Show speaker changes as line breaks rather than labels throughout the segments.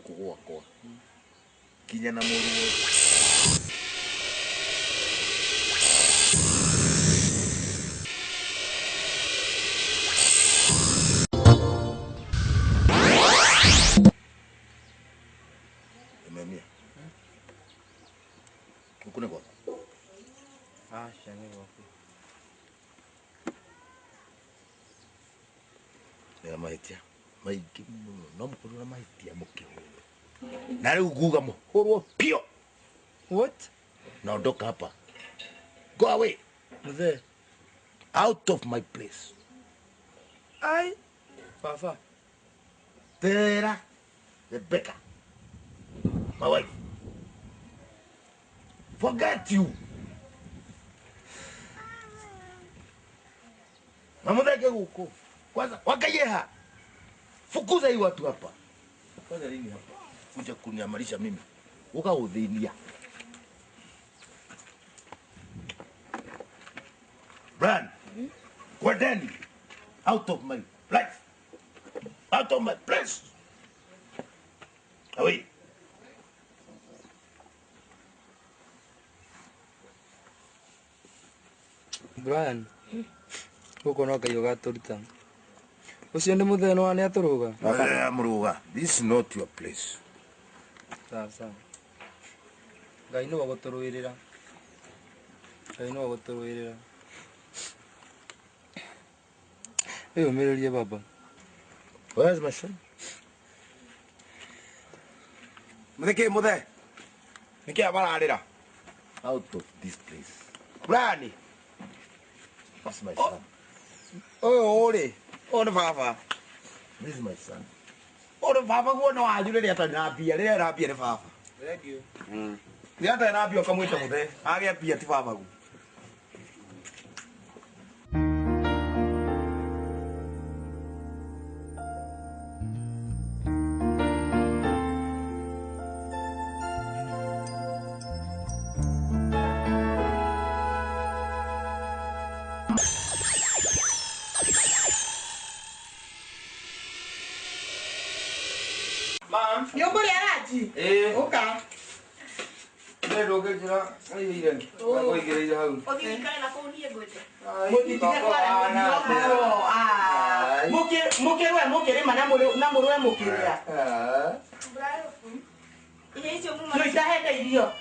guku gwakwa kinya na muruo ememia ukune kwa
shani wapi
ya maitia maiki no mukuru na maitia mukihuru na riu nguga muhurwo pio.
What?
Naondoka hapa. Go away.
Mzee.
Out of my place.
Ai. Papa.
Tera. Rebecca. My wife. Forget you. Mamudeke huko. Kwanza wakayeha. Fukuza hii watu hapa. Kwanza nini hapa? Kuja kuniamarisha mimi. Ukaudhinia. Run. Kwendeni. Out of my life. Out of my place. Away.
Brian. Huko no kayo gaturita. Ucio ndi mutheno wa ni aturuga.
Muruga. This is not your place.
Sasa. Ngai no guturuirira. Ngai no guturuirira. Eyo meririe baba.
Where's my son?
Muthe. Niki abararira.
Out of this place.
Brian.
That's my son.
Ore. Ore baba.
This is my son.
Ore baba go no ajure ria tana bia ria ra bia ni baba.
Thank you.
Ria tana bia kamwita muthe. Agia bia ti baba go.
Mom, you go there, okay.
Ndio doge jira ai ile. Ko igere ja hau.
Okay, kale na phone here gote. Mukere mana murwe mukiria. Yo itahete irio.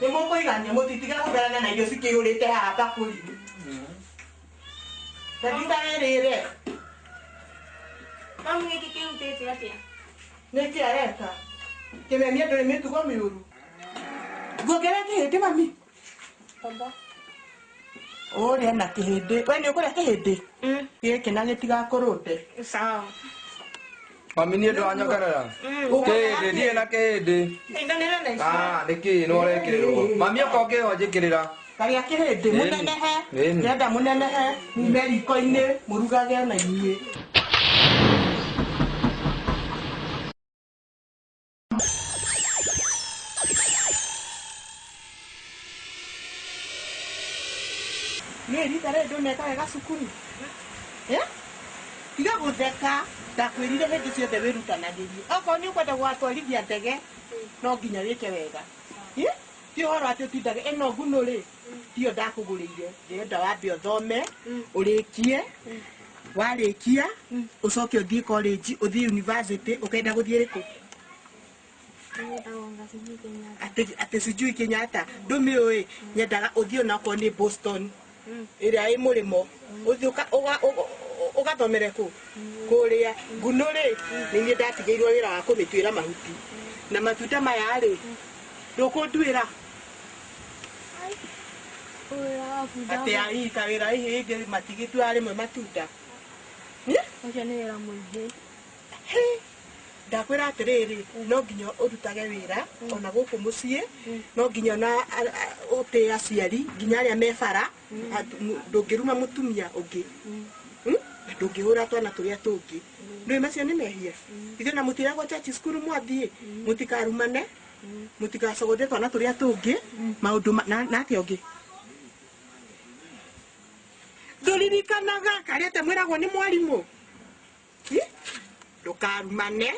Ni mukuigania mutitiga gutharana na irio cikiyurite haha kuri. Ndagĩtarĩ
Mami gĩkĩ kĩrutĩte atĩa?
nĩkĩ areka kĩmemia ndũrĩ mĩtugo mĩũru nguongerera kĩhĩndĩ mami
Baba.
ũrĩa na kĩhĩndĩ we nĩ ũkũrĩa kĩhĩndĩ gĩkĩ na gĩtigakũrũte
Sawa.
Mami ni ndo anyogarara. Kĩhĩndĩ ndiĩ na kĩhĩndĩ.
inganĩra na icio
Nĩkĩ no rekĩrĩrwo. Mami okoke ho njĩkĩrĩra.
karĩa kĩhĩndĩ mũnenehe nĩenda mũnenehe mume riko-inĩ mũrugage na inyuĩ niĩ rita rĩrĩ ndũneka wega cukuru tiga gũtheka ndakwĩrire hĩndĩ ciothe wĩrutanagĩrie okorwo nĩ ũkwenda gwatwarithia ndege no nginya wĩke wega ti ũhoro atĩ ũtindage ĩno nguno-rĩ tiyo ndakũgũrĩire ndĩrenda wambe ũthome ũrĩkie warĩkia ũcoke ũthiĩ college ũthiĩ university ũkenda gũthiĩ rĩkũ atĩ sijui Kenyatta ndũmĩũĩ nyendaga ũthiĩ onakorwo nĩ Boston ĩrĩa ĩ mũrĩmo ũthiĩ ũgathomere kũ kũrĩa nguno-rĩ nĩ niĩ ndatigĩirwo wĩra wa kũmĩtuĩra mahuti na matunda maya-rĩ ndũkũnduĩra atĩ aika wĩra ihĩngĩ matigĩtua rĩmwe matunda
Ũcio nĩ wĩra mũingĩ.
ndakwĩra atĩrĩrĩ no nginya ũrutage wĩra ona gũkũ mũciĩ no nginya na ũtĩe aciari nginya arĩa me bara ndũngĩruma mũtumia ũngĩ ndũngĩhũra twana tũrĩa tũngĩ ndũĩ macio nĩ mehia ithuĩ na mũtiragwo church school mwathiĩ mũtikarumane mũtigacogothe twana tũrĩa tũngĩ maũndũ nake ũngĩ ndũririkanaga karĩte mwĩragwo nĩ mwarimũ ndũkarumane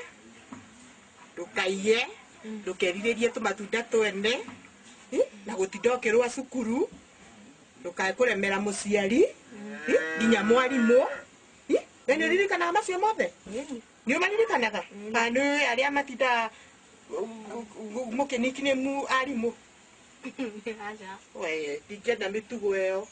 ndukaiye ndukerirerie tumatunda twene na gutinda ukirwa cukuru ndukae kuremera muciari nginya mwarimu na nĩ ũririkanaga macio mothe nĩ ũmaririkanaga na nĩ arĩa matinda mũkĩnikine mu arimũ
Acha.
we ndingĩenda mĩtugo ĩyo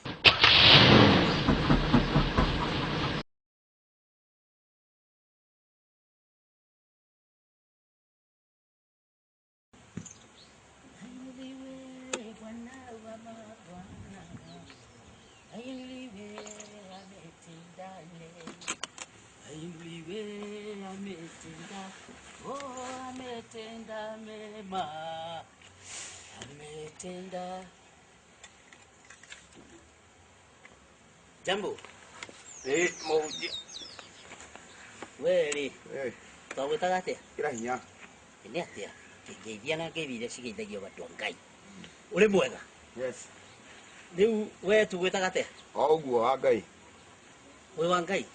Ametenda mema, ametenda. Jambo.
Moja.
Weri. Twagwĩtaga atĩa?
Kira hinya.
Nĩ atĩa? Ngeithia na ngeithi iria cigeithagio andũ a Ngai. Ũrĩ mwega?
Yes.
Rĩu we tũgwĩtaga atĩa?
O ũguo wa Ngai.
Wĩ wa Ngai?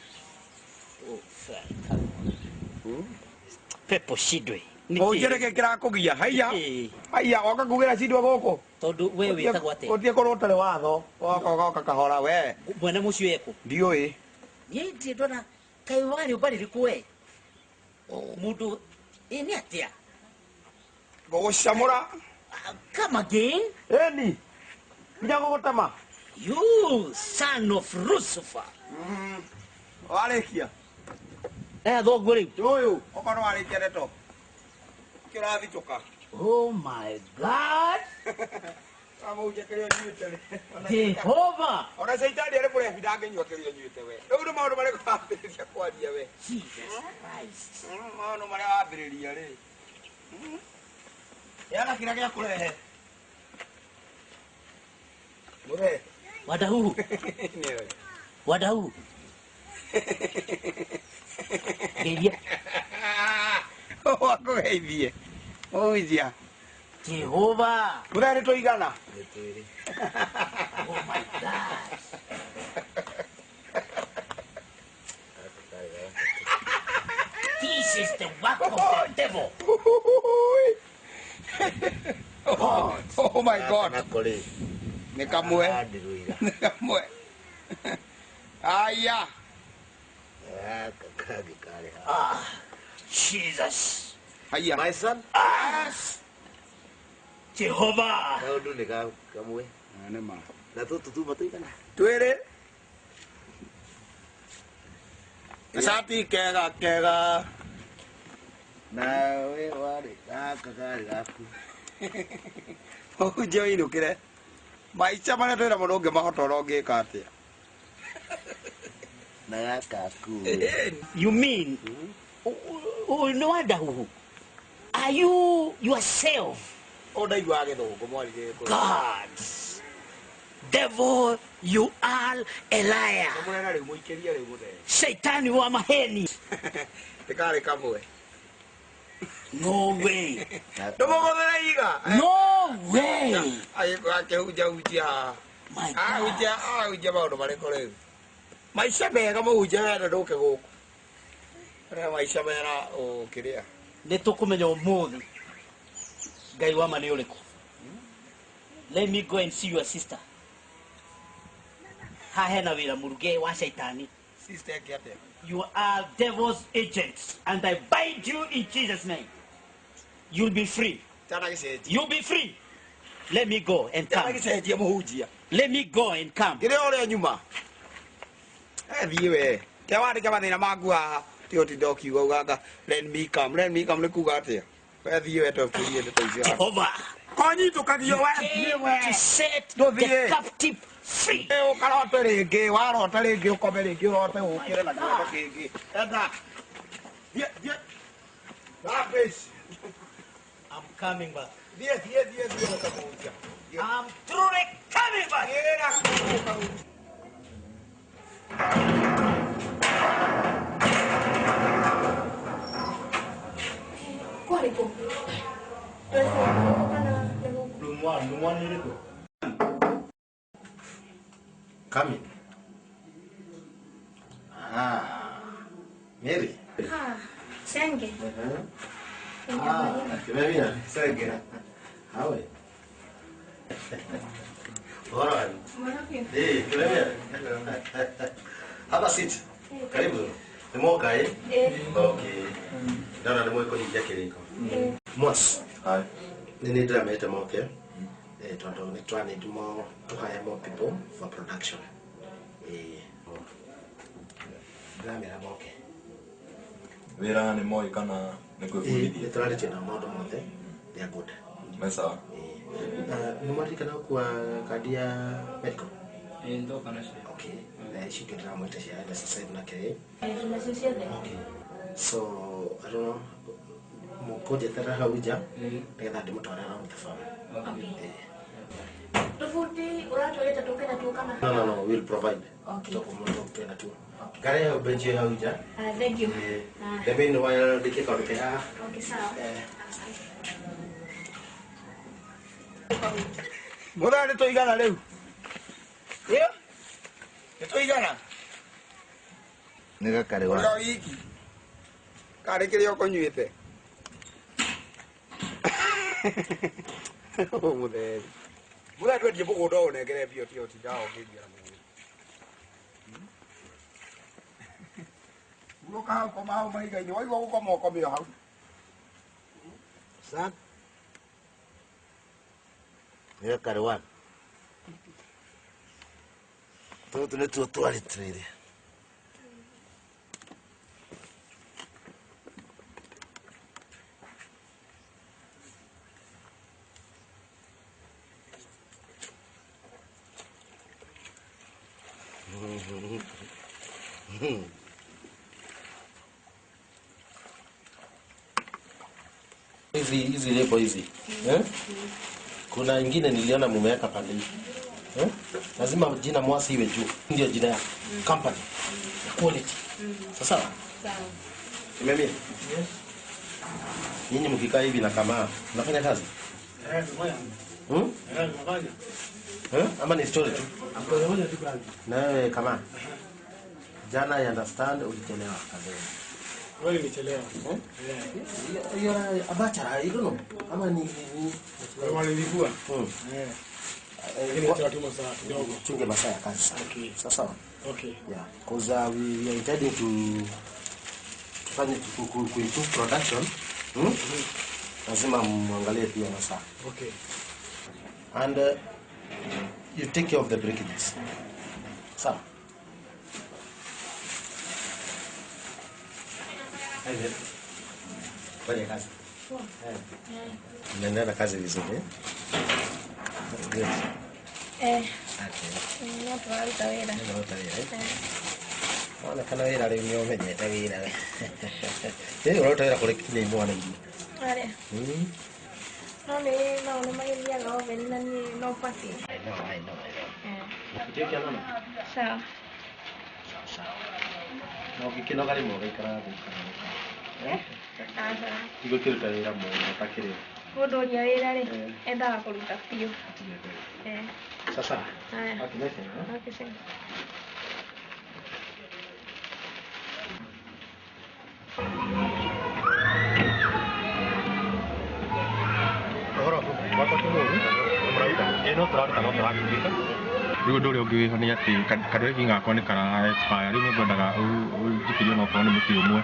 Pepo shidwe.
Ũnjereke kĩrakũgia. Haiya oka kugĩra cindwa gũkũ.
Tondũ we wĩtagwo atĩa?
Ũtiĩ korwo ũtarĩ watho. Oka kahora we.
Mwene mũciĩ wekũ?
Ndiũĩ.
Niĩ ndirĩ ndona kaĩ warĩ ũmbarĩrĩku we. Mũndũ nĩ atĩa?
Gũgũcamũra.
Come again?
Eni. Nginya gũgũtema.
You son of Lucifer.
Warĩkia.
Thoguo rĩu.
Ũyũ okorwo warĩkia ndeto. Kĩrathitũka.
Oh my God.
Amũnje kĩrĩa nyuĩte.
Jehovah.
Ona caitani arĩ kũrĩa ndangĩnyua kĩrĩa nyuĩte we. Rĩu nĩ maũndũ marĩkũ wambĩrĩria kwaria we.
Jesus Christ.
Maũndũ marĩa wambĩrĩria rĩ. Yana kĩrĩa gĩa kũrehe. Mũre.
Wadahu.
Nĩwe.
Wadahu. Geithia.
Wakũgeithie. Ũithia.
Jehovah.
Mũthee nĩ tũigana.
Oh my God. This is the work of the devil.
Oh my God. Nĩ kamwe. Nĩ kamwe. Aya.
Jesus.
Aya.
My son.
Yes. Jehovah.
Kaundu ni kamwe.
Nĩ ma.
Na tu matuigana.
Twĩrĩ. Gacati kega.
Na we wari gakagari gaku.
Ũnje ũinũkĩre. Maica marĩa twĩra mũndũ ũngĩmahota ũrĩa ũngĩka atĩa.
Na gakaku.
You mean? No wonder who? Are you yourself?
Ũndaigua gĩthũngũ mwarire.
God. Devil, you are a liar.
Mũrena rĩu mũikĩrie rĩu mũthee.
Shaitani wa maheni.
Tikarĩ kamwe.
No way.
Ndũmũgũthĩre iga.
No way.
Akĩhunjahunjia.
My God.
Ahunjia maũndũ marĩkũ rĩu. Maica mega mũhunjia wenda ndũke gũkũ. Rĩa maica mena ũkĩrĩa.
Nĩ tũkũmenya ũmũthĩ Ngai wa ma nĩ ũrĩkũ. Let me go and see your sister. Ha hena wĩra mũruge wa shaitani.
Sister yake atĩa.
You are devil's agents and I bind you in Jesus' name. You'll be free.
Tana gĩcenjia.
You'll be free. Let me go and
Tana
come.
gĩcenjia mũhunjia.
Let me go and come.
Kĩrĩa ũrĩa nyuma. Thiĩ we. Kĩa wandĩka mathĩna maku haha. Ti ũtinda ũkiuga uganga let me come nĩ kuga atĩa. We thiĩ we tũkĩrie ndeto icio.
Jehovah
Konyitũkagio we.
came to set the captive free.
Ũkarote rĩngĩ, warota rĩngĩ ũkome rĩngĩ ũrote ũkĩre na kĩroto kĩngĩ. Enda. Thiĩ. Lapis.
I'm coming back.
Thiĩ ũkamũnja.
I'm truly coming back.
Kuariko.
Lumwa niriko.
Coming. Mary.
Senge.
Kimemia, sasa hawe. Alright. Kimemia. Hapa sit. Karibu. Nimoka Okay. Dana ni mweko ni yake liko. Mwas. Hai. Nini drama ita moke? Tonto ni trying to more to hire more people for production. Drama ya moke.
Wira ni moi kana ni kwĩbundithia.
Nĩtũrarĩ tena maũndũ mothe they're good.
Me sawa.
Nĩmwaririkana kwa kadi ya medical?
Ndoka nacio.
Okay. Ici ingĩ ndĩramwĩte cia NSSF na KA.
Nacio ciothe.
Okay. So, I don't know, mũkũnjetera hau nja nĩgetha ndĩmũtware around the farm.
Okay. Tofauti ũratwĩrĩte tũke na tu kana?
No, we'll provide.
Okay.
Tũkũmũtũke na tu. Kare hau bench hau nja.
Thank you.
The meanwhile, ndĩkĩka ũndũ kĩha.
Okay, sawa.
Mũthee nĩ tũigana rĩu. Nĩ tũigana.
Nĩ gakare wa.
Ũrĩa wiki. Karĩ kĩrĩa ũkũnyuĩte. Mũthee. Mũthee twendie mũgũnda ũyũ nengere biũ tio tindaga ũkĩngia na mũgũnda. Uroka hau koma hau mahiga-inĩ, waigua gũkoma ũkomio hau.
Son. Nĩ gakare wa. Tũtũ nĩ tuo twarĩtĩrĩire. Hizi lepo hizi. Kuna ingine niliona mumeweka pale hivi. Lazima jina Mwasi iwe juu. Ndio jina ya company. Quality. Sawa?
Sawa.
Kimemia? Yes. Nyinyi mkikaa hivi na kama unafanya kazi?
Nafanya.
Ama ni story tu?
Nafanya tu kazi.
Na wewe kama jana I understand ulichelewa kazini.
Wewe nilichelewa.
Hiyo abacha hilo ama ni
Walilivua. Lakini tutatuma saa kidogo.
Chunge masaa ya kazi.
Okay.
Sawa.
Okay.
Yeah, because we are intending to improve production. Lazima muangalie pia masaa.
Okay.
And you take care of the breakages. Sawa. Haide. Fanya kazi. Unaendelea na kazi vizuri. Good.
Nĩ tũraruta wĩra.
Ona kana wĩra rĩu nĩ ũmenyete wĩra we. Ũraruta wĩra kũrĩ kinya imwana iria.
Arĩa. No nĩ magĩthiaga oveni na niĩ no bati.
I know. Ũkĩtĩkia nana?
Sawa.
Na ũgĩkĩnoga rĩmwe ũgaikara thĩ.
Sawa.
Igũkĩruta wĩra mwega ũtakĩrĩ.
Mũndũ ũria wĩra rĩ, endaga kũruta biũ.
Sasa.
Haya.
Okay,
Okay, sawa.
Rĩu ũndũ ũrĩa ũngĩwĩho nĩ atĩ karĩgi gakwa nĩ kara expire rĩu nĩngwendaga ũnjikĩrie onokorwo nĩ mũtĩ ũmwe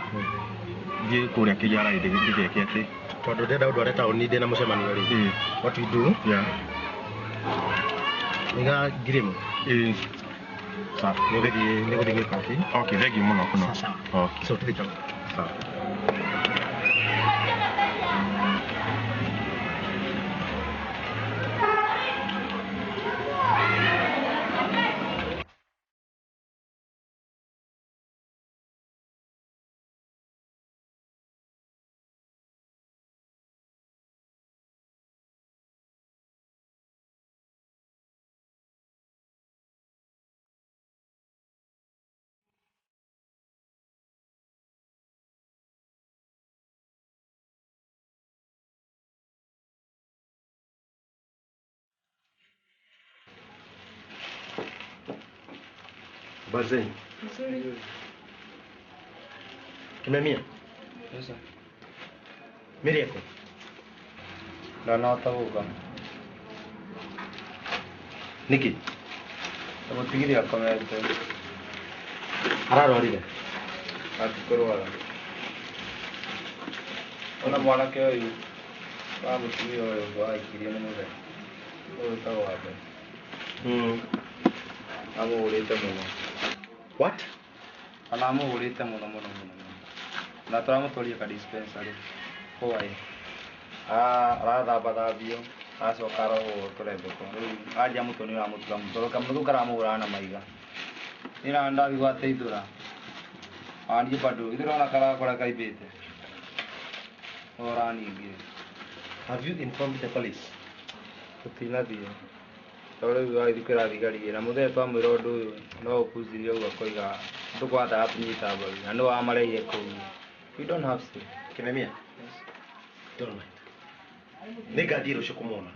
thiĩ kũrĩa KRA ndĩgeke atĩ
tondũ ndĩrenda ũndware taũni ndĩ na mũcemanio rĩ. What we do?
Yeah.
Niga ngiri ĩmwe.
Sawa.
Nĩ gũthiĩ gwĩka atĩ.
Okay, thengiũ mũno mũno. Okay.
So tũthiĩ taũni.
Sawa.
Bazeni.
Nzuri.
Kimemia.
Sasa.
Mirieko.
Ndanahota gũka.
Nĩkĩ?
Mũtigiri akomete.
Ararwarire.
Atikũrwara. Ona mwanake ũyũ wa mũtumia ũyũ waikirio nĩ mũthee. Ũyũ wĩtagwo Wambe. Amũhũrĩte mũno.
What?
Kana amũhũrĩte mũno. Na tũramũtwaria ka dispensary. Kũu arathambathambio. Acoka arohwo tũrembeko. Rĩu anjia mũtwe nĩũramũtura mũtwe. Kamũtũ karamũhũraga na maiga. Ina ndathigwo ateithũra. Aniĩ bado ithũra karakora kaibĩte. Ora ningĩ.
Have you informed the police?
Tũtinathiĩ. Tondũ rĩu agĩthiĩ kwĩra thigari na mũthee twamwĩra ũndũ ũyũ no ũkucirie ũguo akoiga ndũkũhota atunyita mbaru na nĩ wamareire kũu. We don't have to.
Kimemia? Don't mind. Nĩngathiĩ rũciũ kũmuona.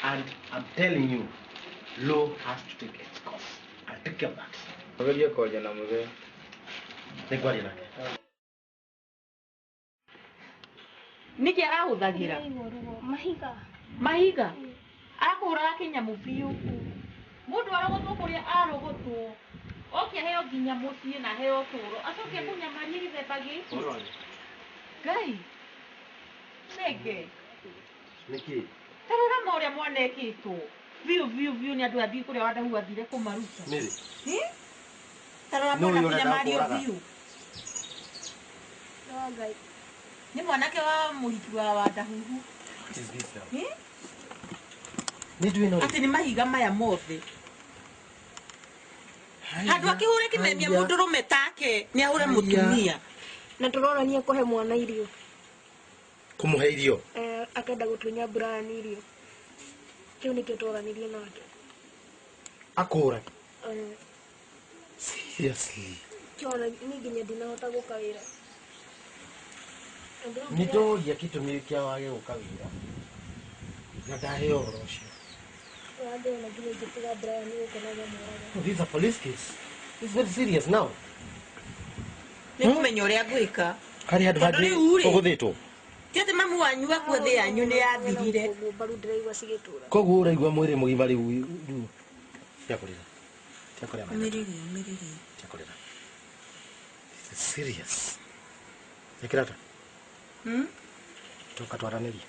And I'm telling you, law has to take its course. I'll take care of that.
Agerie koja na mũthee.
Nĩngwaria nake.
Niki arahũthagĩra mahiga arakũhũraga kĩnyamũ biũ mũndũ arogotwo kũrĩa arogotwo oke heo nginya mũciĩ na heo tũro acoke kũnyamaria gĩthemba gĩkĩ Ngai nĩngĩ
Nĩkĩ?
tarũgama ũrĩa mwanekĩtwo biũ nĩ andũ athiĩ kũrĩa wadahu athire kũmaruta tarũra mwana kũnyamario biũ
Ngai
ni mwanake wa mũhiki wa wadahuhu ati ni mahiga maya mothe handũ akĩhũre kĩmemia mũndũrũme take nĩ ahũre mũtumia
na tũronania kũhe mwana irio
Kũmũhe irio?
Akenda gũtunya Brian irio kĩu nĩkĩo tũranirie nake
Akũra? Seriously?
kĩona nĩ nginya ndinahota gũka wĩra
Nĩndoria gĩtũmi kĩa wage gũka wĩra na ndaheo ũhoro ũcio.
ndĩrona nginya ingĩtiga Brian gũkenaga moraga.
This is a police case. It's very serious now.
nĩ kũmenya ũrĩa ngwĩka
Harĩ handũ hangĩ ũgũthĩtwo?
ti atĩ mamu wanyu akuo thĩ yanyu nĩ yathirire
mbaru ndĩraigua cigĩtũra
Koguo ũraigua mwĩrĩ mũgima rĩu tiakũrĩra. Tiakũrĩra. This is serious. Ekĩrata? Toka twaranĩrie.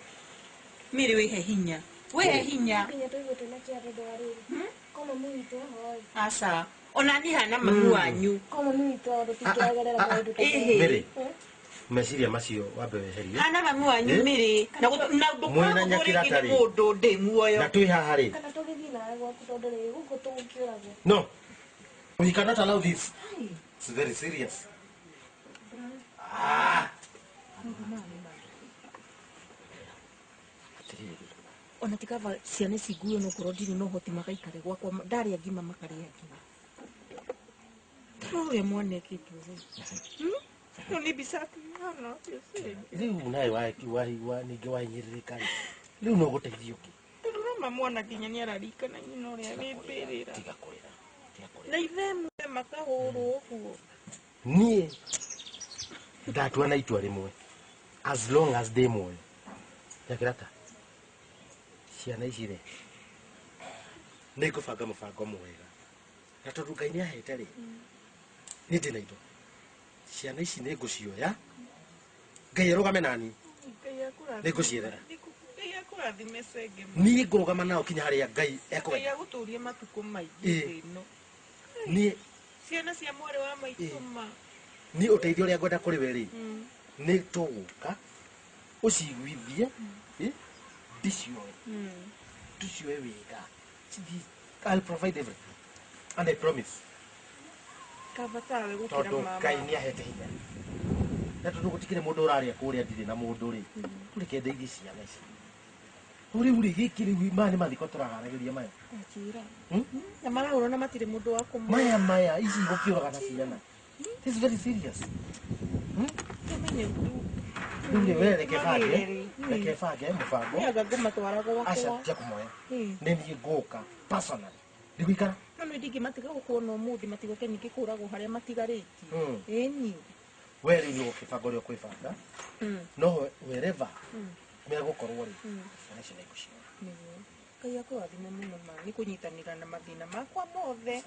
Miri wĩhe hinya
nginya tũigũte na kĩarĩ ndwarĩru koma mũhitwo hoi
aca ona niĩ hana mamu wanyu
koma mũhitwo tũtikĩagerera maũndũ ta
Mĩrĩ, meciria macio wambe weherie.
hana mamu wanyu Miri na
Mwĩna Nyakĩrata rĩ?
mũndũ ndĩ muoyo
Na twĩ haha rĩ?
kana tũgĩthiĩ nawe gwaku tondũ rĩ gũkũ tũgũkĩũragwo
No. We cannot allow this. It's very serious.
ona tikava ciana ciguo no korwo ndirĩ no hoti magaikare gwakwa ndarĩa ngima makarĩa ngima tarĩ ũrĩa mwanekĩtwo no nĩ mbica atiana
Rĩu nawe ningĩ wahinyĩrĩrĩka rĩ, rĩu no gũteithio kĩ?
tũrũma mwana nginya nĩ ararikana nyina ũrĩa wĩmbĩrĩra
Tiga kwĩra.
na ithe mwe makahũrwo ũguo
Niĩ ndatua na itua rĩmwe. As long as ndĩ muoyo. Nyakĩrata. Ciana ici rĩ. Nĩngũbanga mũbango mwega. Na tondũ Ngai nĩahete rĩ. Niĩ ndĩ na indo. Ciana ici nĩngũcioya. Ngai arũgame nani. Nĩngũciethera. Niĩ ngũrũgama nao kinya harĩa Ngai ekwenda.
Ngai agũtũrie matukũ maingĩ ĩno.
Niĩ
Ciana cia mwarĩ wa maitũ ma.
Niĩ ũteithio ũrĩa ngwenda kũrĩ we rĩ. Nĩ tũgũka. Ũciguithie. Ndicioe. Tucioe wega. I'll provide everything. And I promise.
Kabatawe gũkĩra
Tondũ
mama.
Ngai nĩahete hinya. Na tondũ gũtikĩrĩ mũndũ ũrarĩa kũrĩa ndirĩ na mũndũ rĩ. Reke ndeithie ciana ici. Rĩu rĩ gĩkĩ rĩu maya nĩ mathiko tũraharagĩria maya.
Na marahũrwo na matirĩ mũndũ wa
Maya ici gũkĩũraga na ciana. This is very serious. Rĩu rĩ we reke bange mũbango.
Nĩanga ngũmatwara gwakwa.
Aca tia kũmoya. Nĩ niĩ ngũka personally. Ndĩgũikara.
No nĩ ndingĩmatiga gũkuona ũmũthĩ matigoke ningĩ kũragwo harĩa matigarĩtie. Ĩni.
we ri ni ukibanga uri kwibanga no wherever me gukorwo ri ana cina ikushira
niguo Ngai akũrathime mũno ma nĩ kũnyitanĩra na mathĩna makwa mothe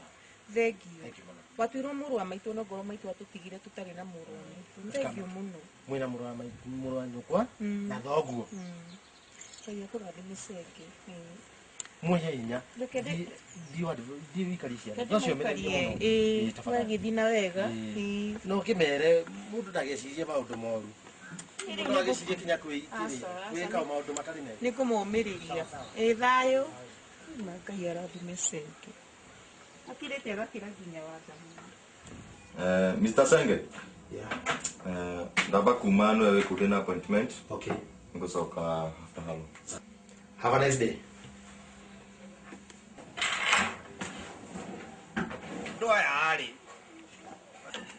thengio watuirwo mũrũ wa maitũ no ngoro maitũ atũtigire tũtarĩ na mũrũ wa maitũ thengio mũno
mwina mũrũ wa nyũkwa na thoguo
Ngai akũrathime cenge
mwehe hinya ndio ikari ciana ndocio mere
twagĩthi na wega
no kimere mundu ndagecirie maundu moru mundu ndagecirie kinya kwika maundu matari mega
nĩ kũmũmĩrĩria thayũ na Ngai arathime cenge akirĩte agakĩra nginya wathani
Mr. Senge ndaba kuma no ewe kudena appointment
okay
ngosoka after halo
have a nice day
ndoya ari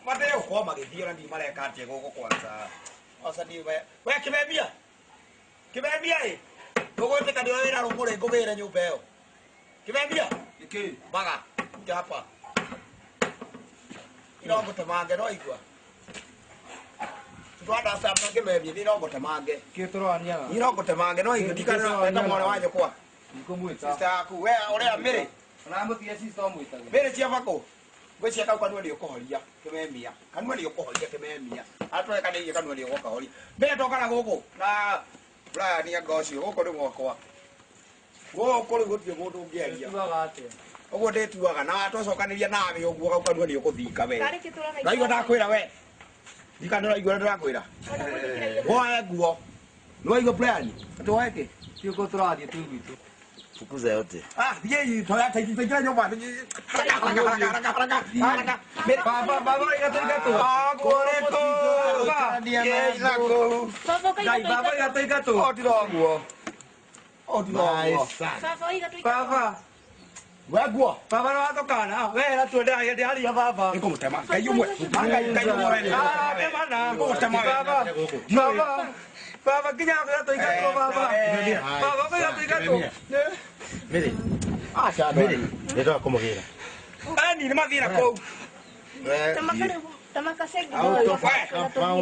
mateo kwa magithio ndi mareka atie guko kwanza osa ni we kibembia gogote kadi wira rumure ngugire nyumba iyo kibembia iki baga hapa irongo tamange no igwa twada sasa kibembia ni irongo tamange
Kiturania.
irongo tamange no igwa dikana enda mwana wanyu kwa
Nikumwita.
sister ku we uria mire
Namutia sister mwita.
mbere cia bako gwĩcia kau kanua nĩ ũkũhoria kĩmemia kanua nĩ ũkũhoria kĩmemia atweka nĩ kanua nĩ ũgũkahoria mbere tokana gũkũ na Brian ya gocio gũkũ nĩ gwakwa gũkũ rĩ gũtirĩ mũndũ ũngĩaria ũguo ndĩtuaga na twacokanĩria nawe ũguo kau kanua nĩ ũkũthika we ndaigua ndakwĩra we ndikana ndaigua ndakwĩra woe nguo nĩwaigua Brian tũweke
Yuko turathie tu gitu.
fukuza yote
yeye toyata ikiingia nyumba haraka
Baba ikatoika tu.
koreto yezako
Baba ikatoika tu.
otiroguo
Baba.
wagua
Baba no atokana. Wera tu ndi hali ya baba.
nikumutema kayumwe kayumwe
Temana.
nikumutema
Baba. Baba. Baba kinya ikatoika tu baba. Baba ikatoika tu.
mire
acha
mire ndio kumugira
ani ni mathira ko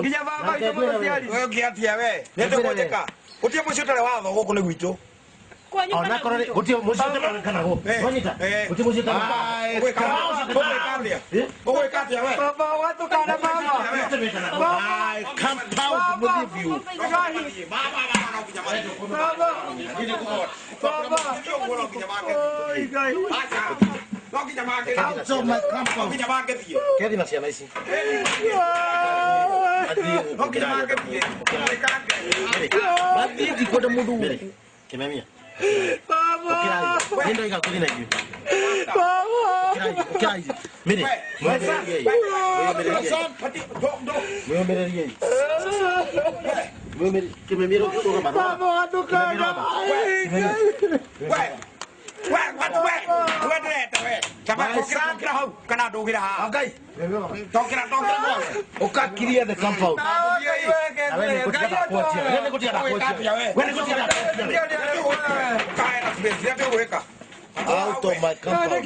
Kinya baba ikatoika tiari.
wewe kiatia we nende kujeka utie mucio tare watho guku ni gwitu
ona korore utie mucio tare kana go wanyita utie mucio tare
wewe katia we
Baba watokana baba.
compound with you out of my compound kedi na ciana ici Mati kwenda mundu kimemia baba nenda ikakuthi na hiyo baba mire kimemia kutoka baba
Baba watokana.
ukakiria the compound out of my compound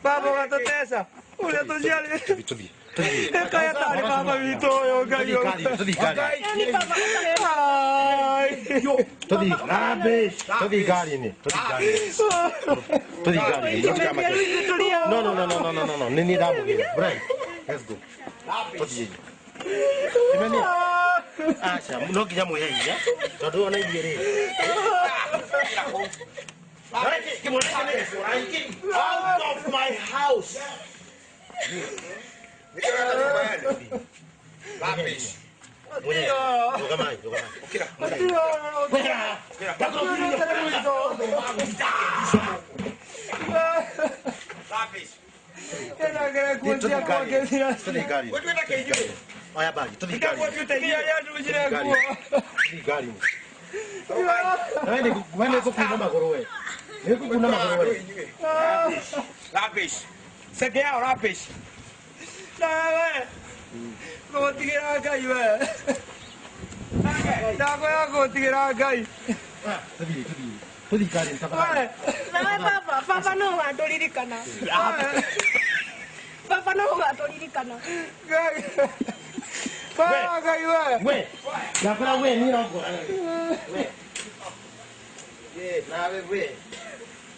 Baba watutesa. Ule tujali. Kaya tani baba vitoyo gayo.
No. Nini damu hiyo. Brian, let's go. Acha, no kinya moya hiya. Todo ona iere. Out of my house. Gari.
Rubbish. Segea rubbish. Nawe. Go tira gai we. Nawe go tira gai.
Tadi kalian siapa?
Nama papa no nggak tolirikana. Papa no nggak tolirikana.
Gai. Papa gai we.
Yang pernah we ni orang we. Nawe we.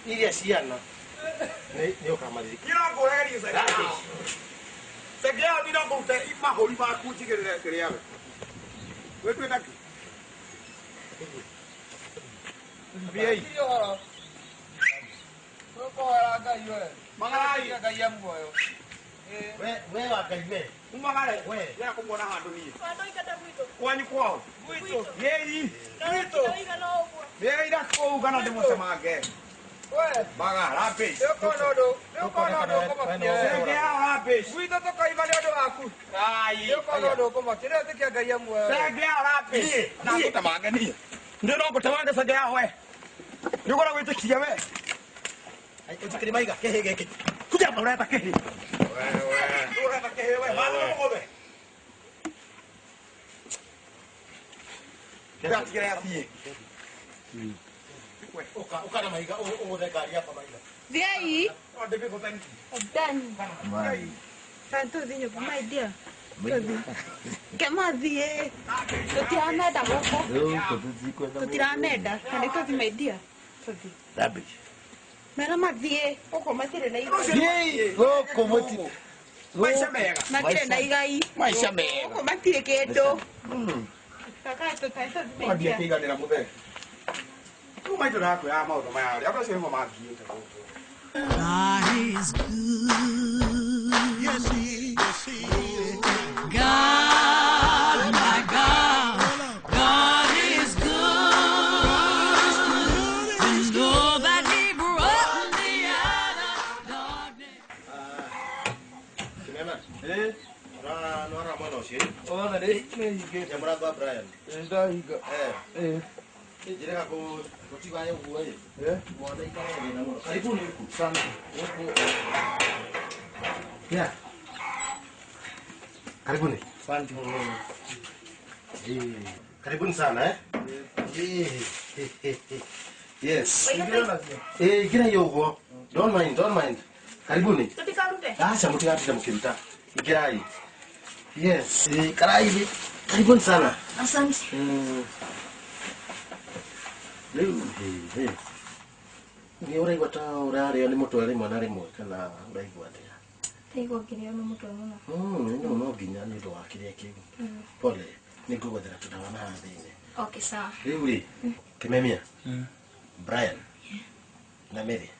Ini dia sian no. Ni orang mari.
Ni orang go lagi segea. Segea ni orang go te ima holi ma ku ci kere ya. We tu nak. Biai. Ko ara gai we. Mangai gai am go yo.
We wa kai we.
Umangale we. Ya ko mona ha doni.
Ano ikata buito?
Kwani kwao.
Buito.
Yei.
Buito. Ika no bua.
Yei da ko gana demo sama ge. We. Baga rapi. Yo kono ko makia. Segea rapi. Buito to kai vale do aku. Ai. Yo kono do ko makia te kia gai am we. Segea rapi. Na ko tamanga ni. Ndio no ko tamanga segea we. Yo kono we te kia we.
Ai ko tikiri mai ga ke he ke.
Kuja pa reta ke. Ora ta ke we. Malo ko be. Kira kira ati.
Oka na maiga o de gari apa maiga.
Dia aí.
O de ko tan.
Dan. Tanto dinyo pa mai dia. Kama dia. Tutiana da boko. Tutiana da. Kani to mai dia. Tuti.
Rubbish.
Mera ma dia. Oko matire na iga.
Yei. Go komoti. Maisha mega.
Matire na iga i.
Maisha mega.
Oko matire kedo. Kaka to taito
Kwa dia
dia.
kiga ni na muthe. Tu mai tu na ku ya mau to mai. Ya ba se mo ma ki ta ko.
God is good. Yes, he is. God, my God, God is good. And know that he brought me out of darkness.
Kimena? No ara mano si.
O na de me ke.
Yang mura gua Brian.
Enda higa.
Jadi aku tiba aja gua ya. Gua ada ikan lagi nama. Karibuni
Sana.
ya. Karibuni.
Santi.
Karibuni sana Yes. Gina yogo. Don't mind. Karibuni.
Ketika rute.
Samuti hati damu kimta. Ikirai. Yes. Karai ni. Karibuni sana.
Asante.
Ni uraigua ta uraria ni mutu rimwe na rimwe kana uraigua atia?
Ndaigua ngirio ni mutu muno.
No nginya ni ndu wa kiria kiu. Pole. Ni ngugwethera tudawa na hathini.
Okay, sawa.
Riu ri Kimemia. Brian. Na Mary.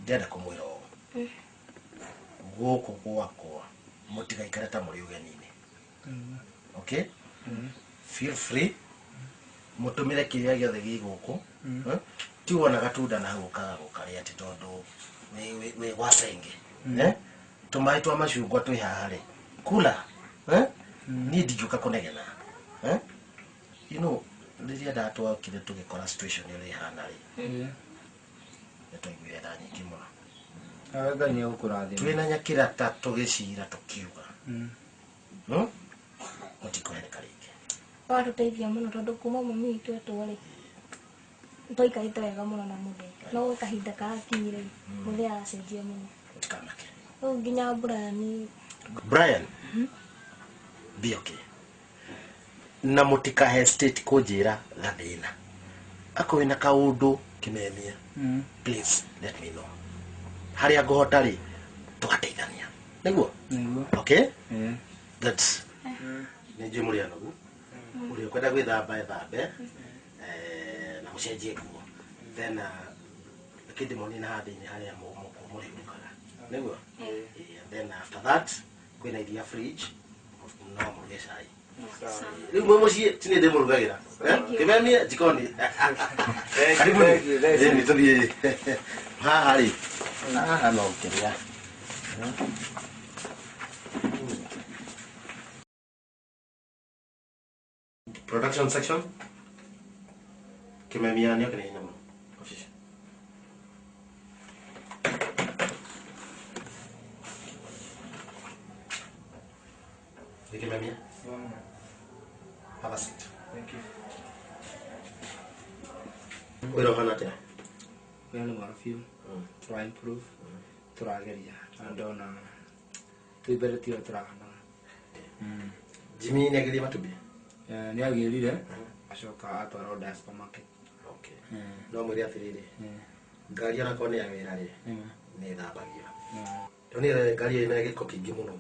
Ndenda kumwira ũũ. Gũkũ gwakwa mũtigaikare ta mũrĩ ũgeni-inĩ. Okay? Feel free. Mũtũmĩre kĩrĩa gĩothe gĩ gũkũ. Ti wona gatunda na gũkaga gũkarĩa atĩ tondũ wĩ wasenge. Tũmaĩ twa macungwa twĩ haha rĩ. Kula. Niĩ ndingĩũka kũnegena. You know, rĩrĩa ndatwokire tũgĩkora situation ĩrĩa ĩhana rĩ. Nĩtwaiguire tha nyingĩ mũno.
Ngai nĩ ũkũrathima.
Twĩna nyakĩra ta tũgĩcira tũkiuga. Mũtikũheneka rĩngĩ.
Watũteithia mũno tondũ kuma mami witũ etwo-rĩ tũikarĩte wega mũno na mũthee, no kahinda gakinyire mũthee aracenjia mũno.
Mũtikamake.
Rĩu nginya
Brian, be okay. Na mũtika hesitate kũnjĩra gathĩna. Akorwo wĩna kaũndũ Kimemia, please let me know. Harĩa ngũhota rĩ tũgateithania. Nĩguo? Okay? That's nĩ njũĩ mũrĩ anogu. Ũrĩa ũkwenda gwĩthamba ethambe. Na mũcenjie nguo. Then kĩndĩmoni na handĩ-inĩ harĩa mũrĩhukaga. Nĩguo? Then after that, kwĩna iria fridge, no mũruge cai. Rĩu mwe mũciĩ ti nĩ ndĩmũrugagĩra. Kimemia jikoni. Karibuni. Nĩ tũthiĩ haha rĩ. Haha no kĩrĩa. Production section. Kimemia nĩ okĩrĩ hinya mũno. Nikimemia. Have a seat.
Thank you.
Wero hana te.
We are one of you. Try improve. Try geria. And on tu bereti otrana.
Jimmy negeri matubi.
Ni agirire. Ashoka atwara oda supermarket.
Okay. No muri atirire. Ngari ana kone ya wira ri. Ni thabagia. Tonire ngari ina giko kingi muno.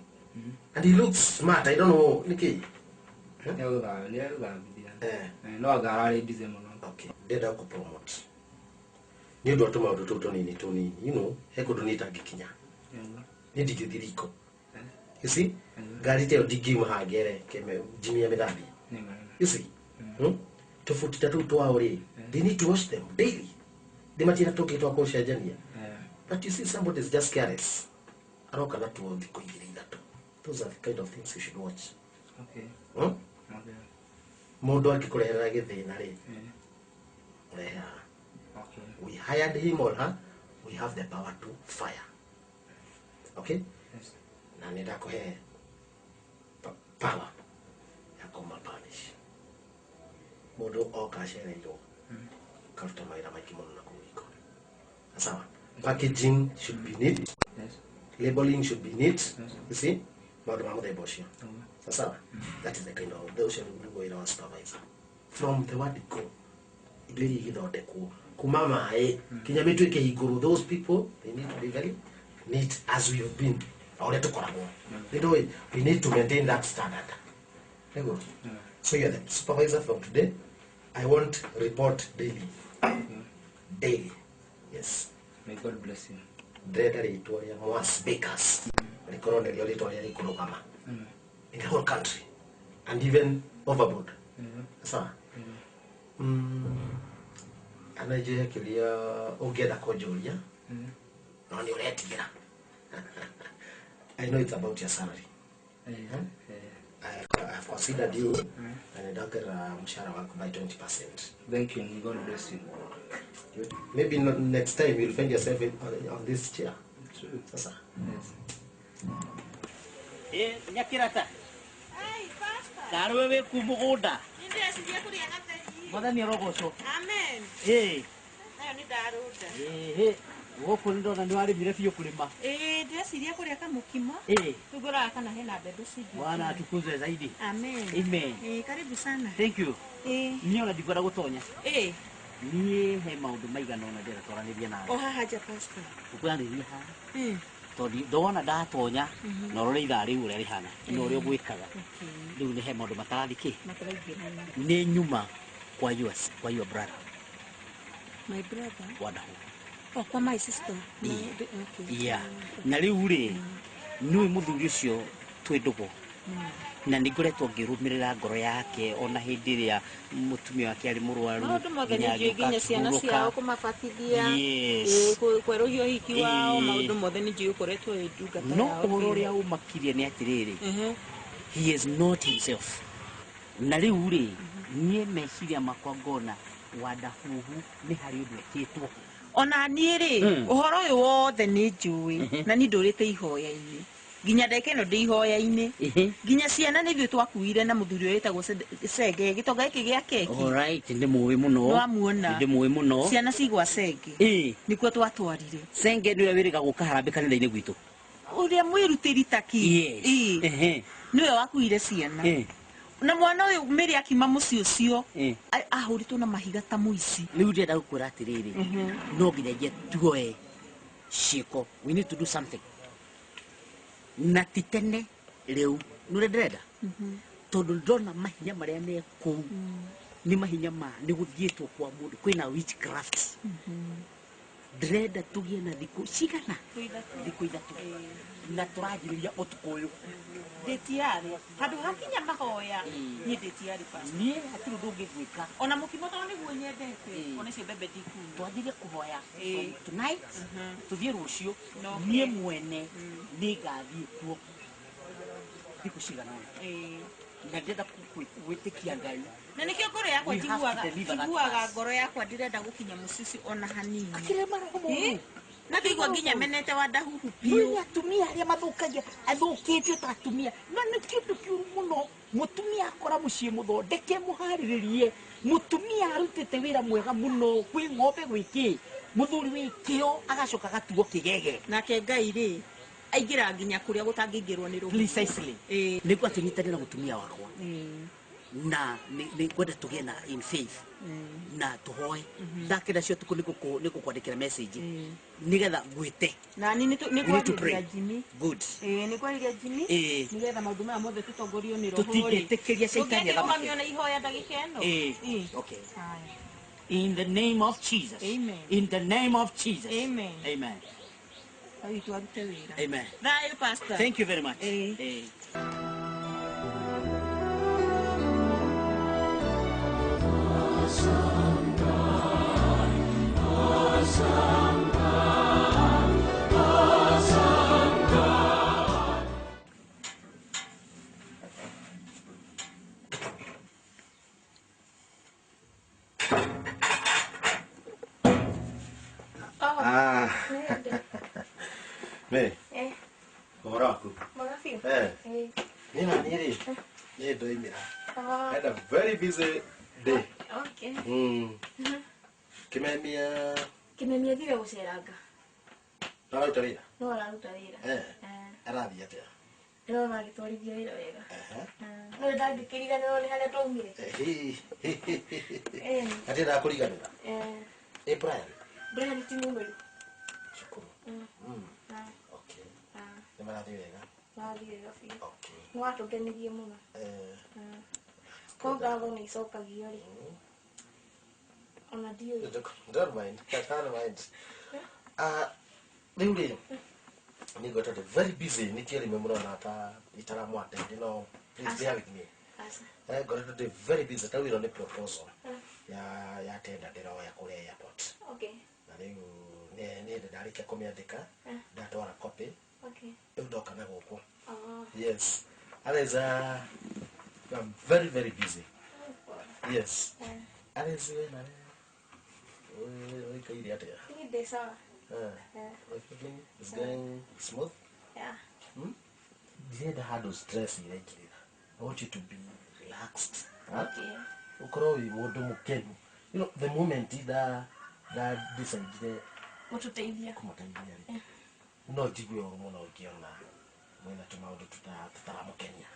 And he looks smart. I don't know niki.
No agarare dize muno.
Okay. Deda ku promote. Ni ndo atuma ndo toto nini toni. You know, heko ndo nita gikinya. Ni digithiriko. You see? Ngari te digi mahagere keme Jimmy amedabi. You see? Tofauti tatu twa ori. They need to wash them daily. They might not talk to a kosha jania. But you see, somebody is just careless. I don't cannot do all the coinciding that. Those are the kind of things you should watch.
Okay.
Okay. Modo akikurehera githina ri. Okay. We hired him or her. We have the power to fire. Okay?
Yes.
Na nitakuhe power ya kumapanish. Modo okashere yo. Karuta maira maiki mono na kuiko. Sawa. Packaging should be neat.
Yes.
Labeling should be neat.
Yes.
You see? Modo mamo de boshia. Sawa. That is the kind of those should go in our supervisor. From the word go. Idwiri githote ku kumama kinyabitu ike iguru, those people they need to be very neat as we have been. Aure to korabo. You know, we need to maintain that standard. So you're the supervisor from today. I want report daily. Daily. Yes.
May God bless you.
Dreader Itoria Moas Bakers. The Corona Itoria Kurokama. In the whole country. And even overboard. So, anaje kilia ogeda kojolia. No ni uletia. I know it's about your salary. I've considered you and I get mshahara wako by 20%.
Thank you and God bless you.
Maybe not next time you'll find yourself on this chair.
True.
Sasa.
Yes. Nyakirata.
Ai, pasta.
Darwe we kumugunda.
Ninde asidia kuria gatari.
Mother ni rogoso.
Amen.
Nayo
ni daruda.
Woko ndo na nwari mire fiyo kulima.
Ndesiria kuria kamukimo. Tugura kana hena bebe siji.
Bwana atukuzwe zaidi.
Amen.
Amen.
Karibu sana.
Thank you. Niona digora gutonya. Niĩ he maũndũ maigana ũna ndĩra twaranĩria nawe.
Haha nja pastor.
Ũkũranĩria haha. Tondũ ndona ndatonya na ũrore ithaa rĩu ũrĩa rĩhana na ũrĩa ũgwĩkaga. Rĩu nĩ he maũndũ matarathi nĩ nyuma kwa your brother.
My brother?
Wadahu.
Oh, kwa my sister.
Okay. Yeah. Na rĩu rĩ nĩwe mũthuri ũcio twĩ ndũgũ. Na nĩngoretwo ngĩrũmĩrĩra ngoro yake ona hĩndĩ ĩrĩa mũtumia wake arĩ mũrwaru
maũndũ mothe nĩnjũĩ ciana ciao kũmabatithia kwerũhia ũhiki wao maũndũ mothe nĩnjũĩ ũkoretwo wĩ ndungata
no ũhoro ũrĩa ũmakirie nĩ atĩrĩrĩ he is not himself na rĩu rĩ niĩ meciria makwa ngona Wadahuhu nĩ harĩ ũndũ ekĩtwo
ona niĩ rĩ ũhoro ũyũ wothe nĩnjũĩ na nĩ ndũrĩte ihoya-inĩ ginya ndeke no ndihoya-inĩ ginya ciana nĩ ithuĩ twakuire na mũthuri ũyũ wĩtagwo Senge gĩtonga gĩkĩ gĩa keki.
Alright, ndĩ mũĩ mũno.
Wamuona.
Ndĩ mũĩ mũno.
Ciana cigwa Senge. Nĩkuo twatwarire.
Senge nĩwe wĩrĩga gũka harambĩ kanitha-inĩ gwitũ.
Ũrĩa mwĩrutĩri taki. Nĩwe wakuire ciana. Na mwana ũyũ mĩrĩ akiuma mũciĩ ũcio ahũrĩtwo na mahiga ta mũici.
Rĩu ndĩrenda gũkwĩra atĩrĩrĩ no nginyagia tuoe ciĩko. We need to do something. Na titene rĩu nũrĩa ndĩrenda tondũ ndona mahinya marĩa me kũu nĩ mahinya ma nĩ gũthiĩtwo kwa mũndũ kwĩna witchcraft ndĩrenda tũgĩe na thikũ cigana thikũ ithatũ na tũranjĩrĩria ũtukũ ũyũ
ndĩtiarĩ handũ hakinya mahoya niĩ ndĩtiarĩ
niĩ hatirĩ ũndũ ũngĩgwĩka
ona mũkimo tondũ nĩguo nyendete ona icio mbembe ndikuna
twathiire kũhoya tonight tũthiĩ rũciũ niĩ mwene nĩngathiĩ kuo thikũ cigana na ndĩrenda gwĩtĩkia Ngai
na nĩkĩo ngoro yakwa njiguaga ngoro yakwa ndĩrenda gũkinya mũcici ona hanini na ndĩigua nginya menete Wadahuhu
biũ atumia arĩa mathũkagia athũkĩtio ta atumia no nĩ kĩndũ kĩũru mũno mutumia akora muciĩ mũthondeke mũharĩrĩrie mutumia arutĩte wĩra mwega mũno kwĩ ng'ombe gwĩkĩ mũthuri wĩ kĩo agacoka gatuo kĩgege
nake Ngai rĩ aingĩra nginya kũrĩa gũtangĩingĩrwo nĩ rũhuho
precisely nĩguo tũnyitane na mutumia wakwa na nĩngwenda tũgĩe na in faith na tũhoe thakĩra cio tukũ nĩgũkwandĩkĩra message nĩgetha gwĩte
na ni nĩkwariria Jimmy
good
nĩkwariria Jimmy nĩgetha maũndũ maya mothe tũtongorio nĩ roho
tũtingĩtĩkĩria caitani
tũngĩkĩrũgamio na ihoya ndagĩka ĩno
okay in the name of Jesus in the name of Jesus
amen
amen
twarute wĩra
amen
thayũ pastor
thank you very much
Mary. Ũhoro waku?
Mwega biũ.
Niĩ na niĩ rĩ nĩ ndoimĩra. I had a very busy day.
Okay.
Kĩmemia
thire gũceranga.
Nararuta wĩra?
No araruta wĩra.
Arathiĩ atĩa?
Ndĩrona agĩtwarithia wĩra wega. No ndangĩkĩriganĩrwo nĩ harĩa twaumire.
Atĩ ndakũriganĩra? Brian?
Brian ti mũmĩru.
Cukuru. Okay. Nĩ marathiĩ wega?
Marathiĩ wega biũ. Nĩ watũngenirie mũno. Ko ngatho nĩ icokagio rĩ. Ona ndiũĩ.
Don't mind. Rĩu rĩ nĩ ngwĩtwo very busy nĩkĩo rĩmwe mũrona ta itaramwatende no please bear with me. Ngwĩtwo very busy ta wĩra nĩ proposal ya tenda ndĩroya kũrĩa airport.
Okay.
Na rĩu nĩ ndarĩkia kũmĩandĩka ndatwara copy.
Okay.
Rĩu ndoka na gũkũ. Yes. I'm very busy. Yes. Alex we na kairi atĩa?
Ni sawa.
Everything is going smooth?
Yeah.
Don't handle stress lately. I want you to be relaxed.
Okay.
Ukorwo wĩ mũndũ mũkenu. You know, the moment that decide
Mũtũteithia.
Kũmũteithia. No njigue ũru mũno ũngĩona mwĩna tũmaũndũ tũtaramũkenia.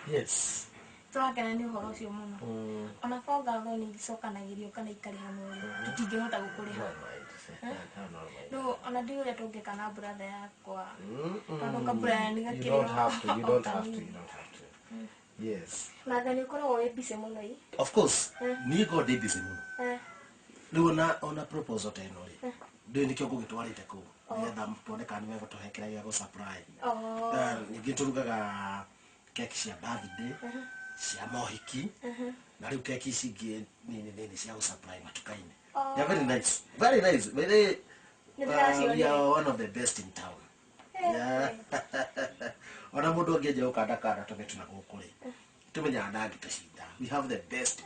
Yes.
Twakena nĩ ũhoro ũcio mũno. Ona ko ngatho nĩ icokanagĩrio kana ikari hamwe tũtingĩhota gũkũrĩha. No ona ndi ũrĩa tũngĩka na brother yakwa. Tondũ ka Brian gakĩrĩ.
You don't have to. Yes.
Na nĩ ũkoragwo wĩ busy mũno ĩ.
Of course. Niĩ ngoragwo ndĩ busy mũno. Rĩu ona proposal ta ĩno rĩ. Ndĩ nĩkĩo ngũgĩtwarĩte kũu. Nĩgetha tuone kana nĩ megũtũhekera gĩa gũ-surprise. Ningĩ tũrugaga keki cia birthday. Cia mohiki. Na rĩu keki ici ingĩ nini cia gũ-surprise matuka-inĩ. They're very nice. Very nice. We are one of the best in town. Yeah. Ona mũndũ angĩenja gũkandakanda tũgetu na gũkũ rĩ. Tũmenyaga na angĩtũcinda. We have the best.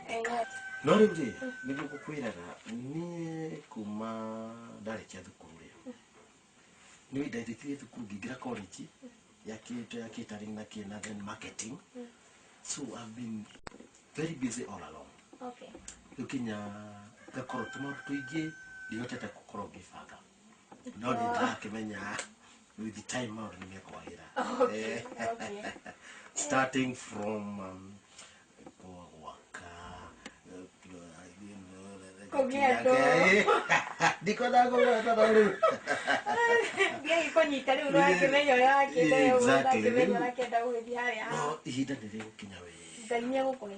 No rĩu rĩ nĩguo ngũkwĩraga niĩ kuma ndarĩkia thukuru rĩ. Nĩ ndaithĩtie thukuru ngĩingĩra college ya catering na kĩna then marketing. So I've been very busy all along.
Okay.
Ukinya gakorwo tũmaũndũ tũingĩ ndihotete gũkorwo ngĩbanga. No nĩ ndakĩmenya with the time maũndũ nĩ mekwagĩra.
Okay.
Starting from Diko na gũgweta na rĩu.
Ndiagĩ kũnyita rĩu no akĩmenya ũrĩa wakĩenda ũguo akĩmenya ũrĩa akĩenda gũgĩthiĩ harĩa.
No ihinda nĩ rĩgũkinya wee.
Ngai nĩegũkũhe.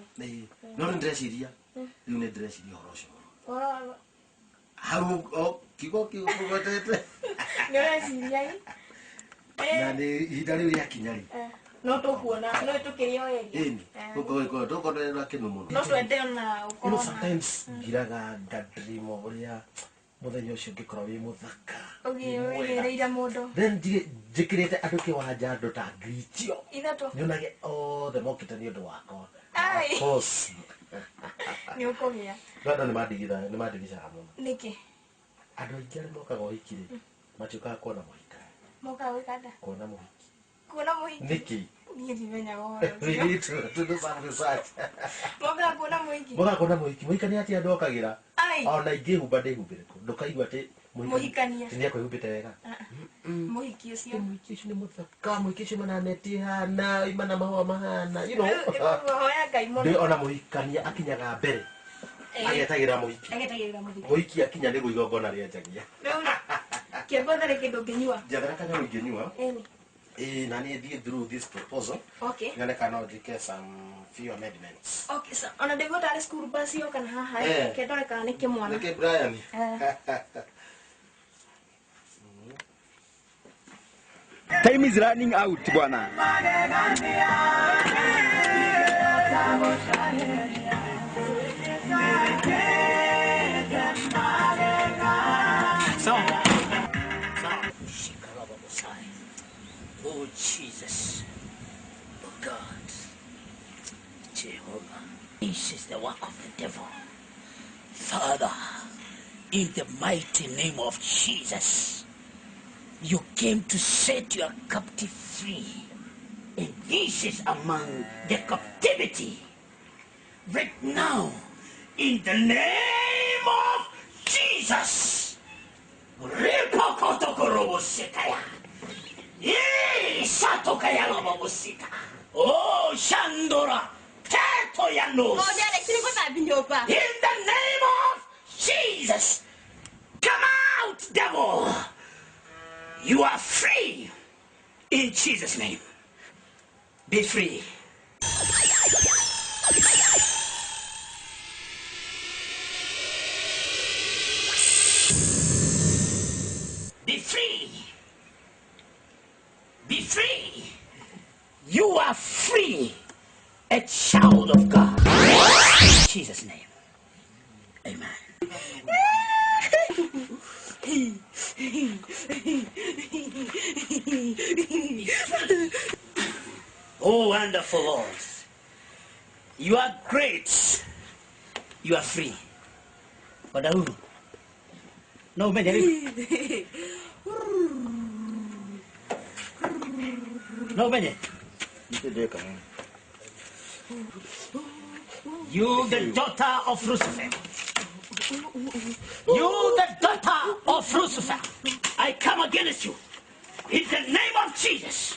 No nĩ ndĩreciria rĩu nĩ ndĩreciria ũhoro ũcio.
Ũhoro
hau kiugo kĩgwetete.
Nĩ ũreciria ĩ?
Na nĩ ihinda rĩu rĩakinya rĩ.
No tũkuona no tũkĩrĩoyeria.
Tũkorwo kĩnu mũno.
No twende ona ũkorwo na.
Sometimes ngiraga ngadream ũrĩa mũthenya ũcio ũngĩkorwo wĩ mũthaka.
Ũgĩrĩire mũndũ.
Then njĩkĩrĩte andũ kĩwanja andũ ta ngiricio.
Ithatũ.
Nyonage othe mokĩte nĩ ũndũ wakwa.
Ai.
Of course.
Nĩ ũkũgĩa.
No andũ nĩ mandigicaga mũno.
Nĩkĩ?
Andũ aingĩ arĩa mokaga ũhiki rĩ matiũkaga kuona mũhika.
Mokaga gwĩka nda.
Kuona mũhiki.
Kuona mũhiki.
Nĩkĩ?
Niĩ ndimenyaga ũhoro
We
ũcio.
need to do some research.
Mokaga kuona mũhiki.
Moka kuona mũhiki. Mũhikania atĩa ndokagira?
Ai.
Ona ingĩhumba ndĩhumbĩre kũ. Ndũkaigua atĩ
Mũhikania.
Nĩ akũhumbĩte wega.
Mũhiki ũcio.
Mũhiki ũcio nĩ mũthaka. Mũhiki ũcio mana neti hana, imana mahũa mahana. You know.
Hoya Ngai mũno.
Ona mũhikania akinyaga mbere. Agetagĩra mũhiki.
Agetagĩrĩra mũhiki.
Mũhiki akinya nĩguo igongona rĩanjagia.
Kĩambo ndarĩ kĩndũ ngĩnyua.
Njathara kanyamũ ingĩnyua.
Ĩni.
Na niĩ thiĩ through this proposal.
Okay.
Nyone kana no njĩke some few amendments.
Okay, so ona ndĩgua tarĩ cukuru basi yoka na haha ke ndore kana nĩ kĩmwana.
Nĩkĩ Brian?
Time is running out, bwana.
Oh Jesus, oh God, Jehovah, this is the work of the devil. Father, in the mighty name of Jesus, you came to set your captive free, and this is among the captivity. Right now, in the name of Jesus, oh, Shandora, in the name of Jesus, come out, devil. You are free in Jesus' name. Be free. Be free. Be free. You are free. A child of God. In Jesus' name. Amen. Oh, wonderful Lord. You are great. You are free. Wadahulu. No, man. No, man. You, the daughter of Lucifer. You, the daughter of Lucifer. I come against you. In the name of Jesus.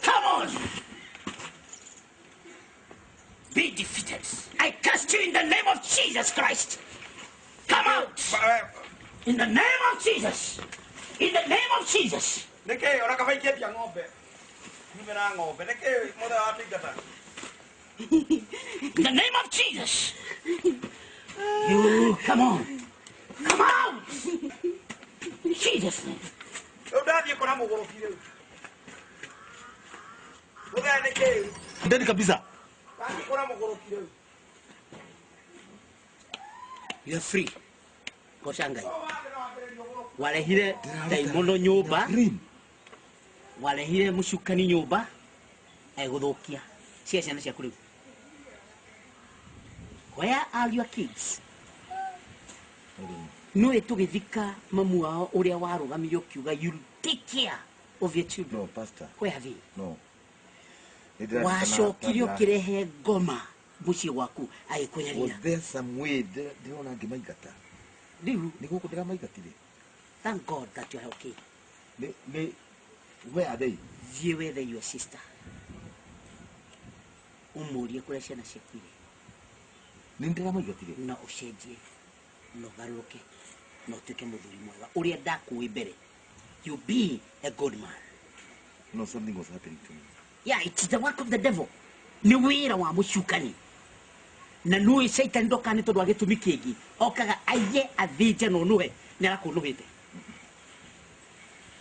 Come on. Be defeated. I cast you in the name of Jesus Christ. Come out. In the name of Jesus. In the name of Jesus. In the name of Jesus. You, come on. Come out. In Jesus' name.
Ndani kabisa.
You are free. Koshangai. Walehire daimono nyumba. Walehire mushukani nyumba. Eguthukia. Cia ciana cia kuriu. Where are your kids? No etugithika mamu wao uria warugamio kiuga you take care of your children.
No, pastor.
Where have you?
No.
Wacokirio kirehe ngoma muciĩ waku agĩkũnyaria.
Was there some way ndĩrona ngĩmaingata?
Rĩu
nĩ gũkũ ndĩramaigatire.
Thank God that you are okay.
Where are they?
Thiĩ wethe your sister. Ũmũrie kũrĩa ciana ciaku irĩ.
Nĩ ndĩramaigatire.
Na ũcenjie na ũgarũrũke na ũtuĩke mũthuri mwega ũrĩa ndakũĩ mbere. You be a good man.
No, something was happening to me.
Yeah, it's the work of the devil. Nĩ wĩra wa mũcukani. Na nũĩ Satan ndoka nĩ tondũ agĩtũmi kĩngĩ. Okaga aiye athĩnje na ũnũhe nĩ arakũnũhĩte.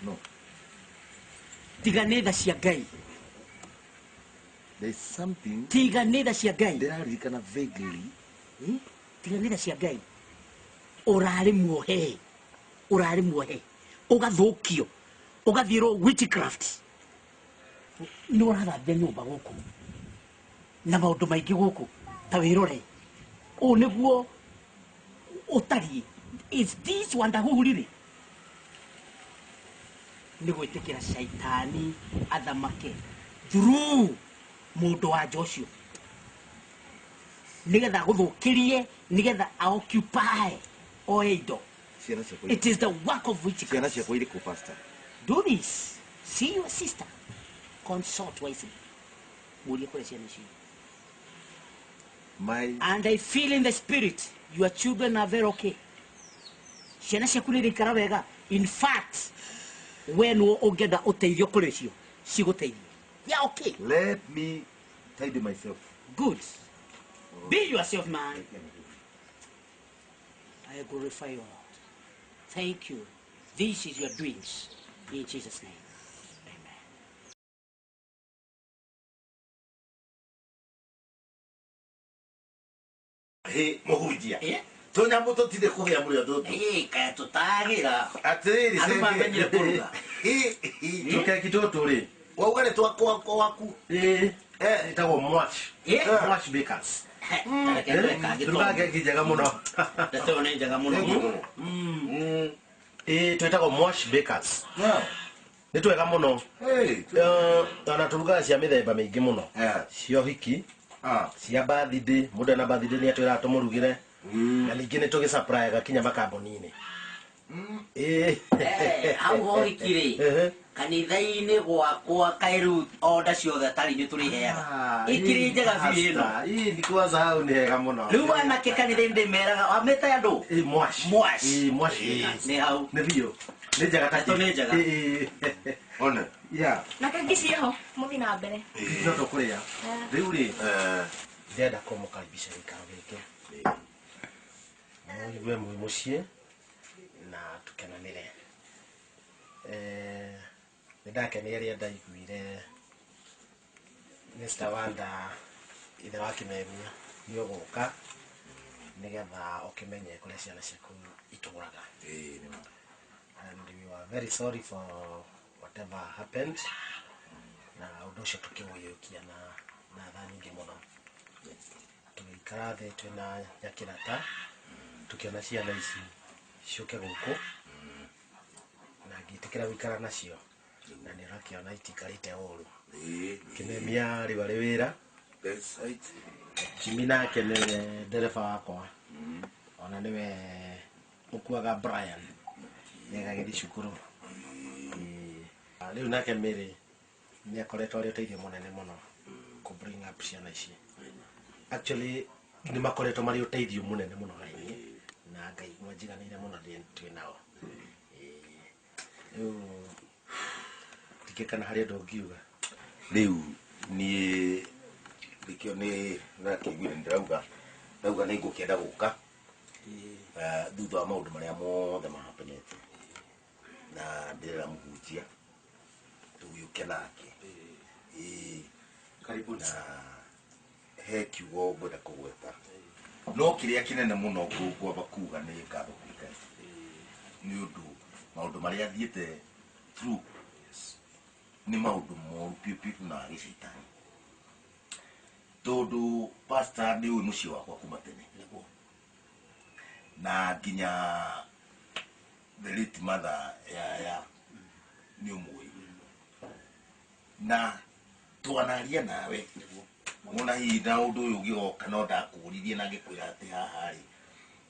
No.
Tiga nĩ tha cia Ngai.
There is something.
Tiga nĩ tha cia Ngai.
Ndĩraririkana vaguely.
Tiga nĩ tha cia Ngai. Ũrarĩ muohe. Ũrarĩ muohe. Ũgathũkio. Ũgathiĩrwo witchcraft. Nĩ ũrathambia nyũmba gũkũ. Na maũndũ maingĩ gũkũ. Ta wĩrore. Ũũ nĩguo ũtariĩ. Is this wandahurire? Nĩ gwĩtĩkĩra shaitani athamake through mundu wa Joshua nigetha guthukirie nigetha occupy oido. It is the work of witchcraft. Do this. See your sister. Consult wisely. And I feel in the spirit, your children are very okay. In fact, when we ogeda oteithio kurecio, sigoteithio. Yeah, okay.
Let me tidy myself.
Good. Be yourself, man. I glorify you, Lord. Thank you. This is your doings. In Jesus' name.
Hey, Mohujia. Tonyambo totire kugia muri ododo.
Kaya tutagira.
Atiri
Aruma menyire kuruga.
Tuke kitoto ri. Waugane twako waku. Itago Mwach. Mwach Bakers. Turuga kijaga muno.
Tatone jaga muno.
Twitago Mwach Bakers. Nitwega muno. Ona turuga cia mithemba mingi muno. Cio hiki. Cia birthday, muda na birthday ni atwira tumurugire. Na ningi ni tugi surprise gakinya makamboni-ini.
Hau ho ikire. Kanitha-ini gwakwa Kairu order ciothe tari ni turi heaga. Ikire njega biũ ino.
Ni kwanza hau ni hega muno.
Riu anake kanitha-ini ndimeraga ameta andu.
Mwash.
Ni hau.
Ni biũ. Ni njega tatu.
Ni njega.
Ona. Yeah.
Na kaingĩ ciho muthi na mbere.
No tukuria. Riu ri ndenda kumukaribisha gikaro giki. Mwe muciĩ na tukenanire. Nindakenia ria ndaiguire Mr. Wanda ithe wa Kimemia ni uguka nigetha ukimenye kuria ciana ciaku ituraga. And we were very sorry for whatever happened. Na undu ucio tukiwiyukia na tha nyingi muno. Tugikara thi twina nyakirata tukiona ciana ici ciuke guku na ngitikira wikara nacio na nirakiona itikarite uru. Kimemia ri bari wira. Jimmy nake ni ndereba wakwa. Ona niwe mukuaga Brian nĩagagĩthi cukuru. Rĩu nake Mary nĩakoretwo arĩ ũteithio mũnene mũno ku bring up ciana ici. Actually nĩ makoretwo marĩ ũteithio mũnene mũno harĩ niĩ na ngaigua njiganĩire mũno twĩ nao. Rĩu tikĩkana harĩ ũndũ ũngiuga.
Rĩu niĩ ndikĩo nĩ nakĩiguire ndĩrauga nĩ ngũkĩenda gũka thutha wa maũndũ marĩa mothe mahapenete na ndĩrera mũhunjia tũgĩũke nake. Karibu na he kiugo ngwenda kũgweta no kĩrĩa kĩnene mũno ngwamba kuga nĩ ngatho kũrĩ Ngai nĩ ũndũ maũndũ marĩa athiĩte through nĩ maũndũ moru piũ na gĩcaitani. Tondũ pastor nĩ ũyũ mũciĩ wakwa kuma tene na nginya the late mother ya nĩ ũmũĩ na twanaria nawe mona hihi na ũndũ ũyũ ũngĩgoka no ndakũririe na ngĩkwĩra atĩ haha rĩ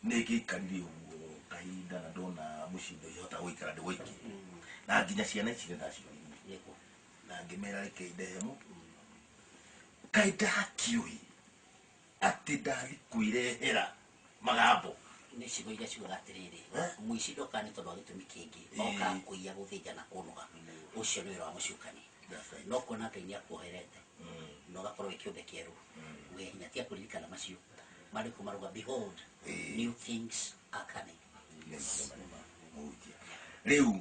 nĩ ngĩikarire ũguo kahinda na ndona mũciĩ ndĩhota gũikara ndĩ woiki na nginya ciana ici nĩ ndaciũririe na ngĩmera reke indehemo kaĩ ndakĩũĩ atĩ ndathi kwĩrehera magambo
nĩ ciugo iria ciugaga atĩrĩrĩ mũici ndoka nĩ tondũ wa gĩtũmi kĩngĩ oka kũiya gũthĩnja na kũnoga ũcio nĩ wĩra wa mũcukani no kuona Ngai nĩ akuoherete na ũgakorwo kĩũmbe kĩerũ we hinya tia kũririkana macio maandĩko marauga behold new things are coming.
Rĩu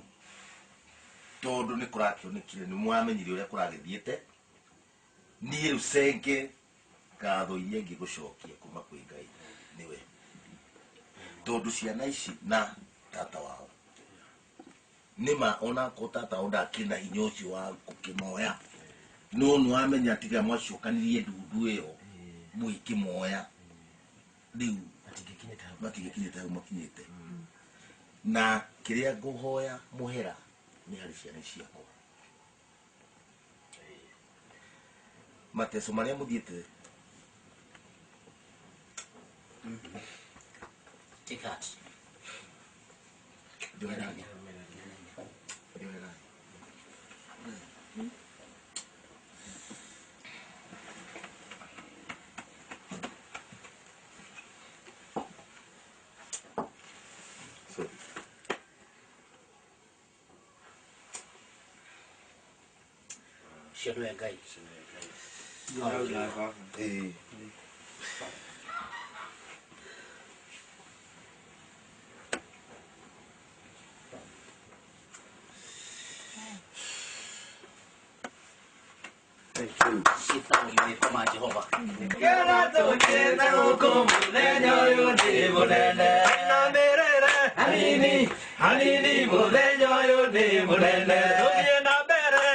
tondũ nĩ kũrakĩonekire nĩ mwamenyire ũrĩa kũragĩthiĩte niĩ rĩu cenge ngatho iria ngĩgũcokia kuma kwĩ Ngai nĩwe tondũ ciana ici na tata wao nĩma onako tata wao ndakĩrĩ na hinya ũcio wa gũkĩmoya no nĩwamenya tiga mwacokanirie ndundu ĩyo mũgĩkĩmoya rĩu matingĩkinyĩte hau makinyĩte na kĩrĩa ngũhoya mũhera nĩ harĩ ciana ciakwa mateso maria muthiite
Take that. Shadow ya guy. Sita uliwe kama Jehova.
Kera toke na ukomule nyoyo ni mulele. Na merere. Hanini mule nyoyo ni mulele. Toke na bere.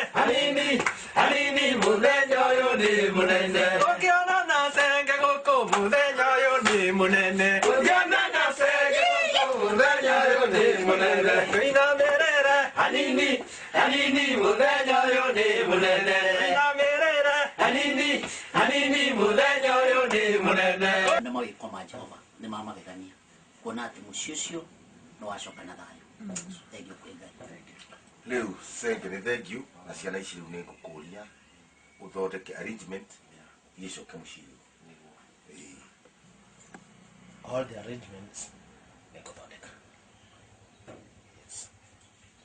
Hanini mule nyoyo ni mulele. Toke na senge koko mule nyoyo ni mulele. Toke na senge koko mule nyoyo ni mulele. Na merere. Hanini mule nyoyo ni mulele. Na merere. Hanini muthenya uyu ni munene
na mawi kwa Jehova ni mama gethania kuona ati muciucio no wacoka na thayo thank you kwigai
riu senge ni thank you na ciana ici riu ni ngukuria uthondeke arrangement icoke muciri
all the arrangements nikuthondeka. Yes.